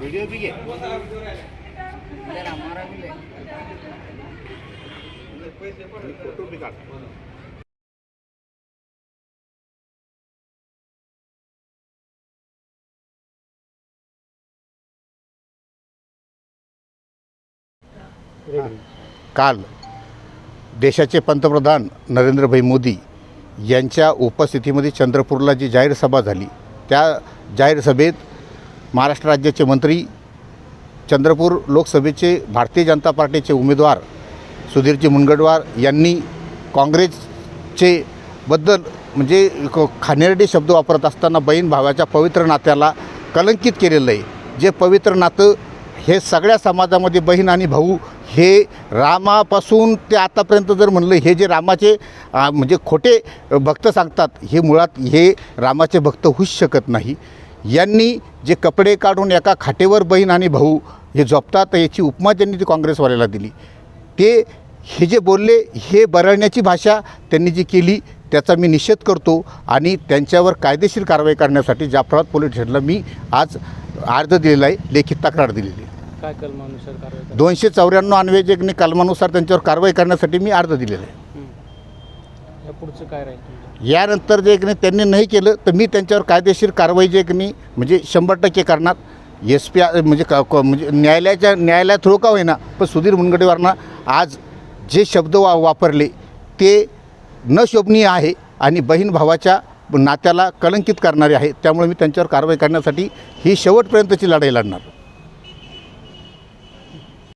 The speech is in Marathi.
वीडियो भी है फोटो भी काट काल देशाचे पंतप्रधान नरेंद्रभाई मोदी यांच्या उपस्थितीमध्ये चंद्रपूरला जी जाहीर सभा झाली त्या जाहीर सभेत महाराष्ट्र राज्याचे मंत्री चंद्रपूर लोकसभेचे भारतीय जनता पार्टीचे उमेदवार सुधीरजी मुनगंटीवार यांनी काँग्रेसचे बद्दल म्हणजे खानेरडे शब्द वापरत असताना बहीण भावाच्या पवित्र नात्याला कलंकित केलेलं आहे। जे पवित्र नातं हे सगळ्या समाजामध्ये बहीण आणि भाऊ हे रामापासून ते आतापर्यंत जर म्हणलं हे जे रामाचे म्हणजे खोटे भक्त सांगतात हे मुळात हे रामाचे भक्त होऊच शकत नाही। यांनी जे कपडे काढून एका खाटेवर बहीण आणि भाऊ हे झोपतात याची उपमा त्यांनी ती काँग्रेसवाल्याला दिली। ते हे जे बोलले हे बरळण्याची भाषा त्यांनी जी केली त्याचा मी निषेध करतो आणि त्यांच्यावर कायदेशीर कारवाई करण्यासाठी जाफराबाद पोलीस स्टेशनला मी आज अर्ज दिलेला आहे, लेखी तक्रार दिलेली आहे। काय कलमानुसार कारवाई 294 अन्वयजगनी कलमानुसार त्यांच्यावर कारवाई करण्यासाठी मी अर्ज दिलेला आहे। या पुढचं काय राहील? यानंतर जे की त्यांनी नाही केलं तर मी त्यांच्यावर कायदेशीर कारवाई जे की म्हणजे 100% करणार। SP म्हणजे न्यायालयात थ्रू का होईना पण सुधीर मुनगंटीवारांना आज जे शब्द वापरले ते न शोभनीय आहे आणि बहीण भावाच्या नात्याला कलंकित करणारे आहे। त्यामुळे मी त्यांच्यावर कारवाई करण्यासाठी ही शेवटपर्यंतची लढाई लढणार।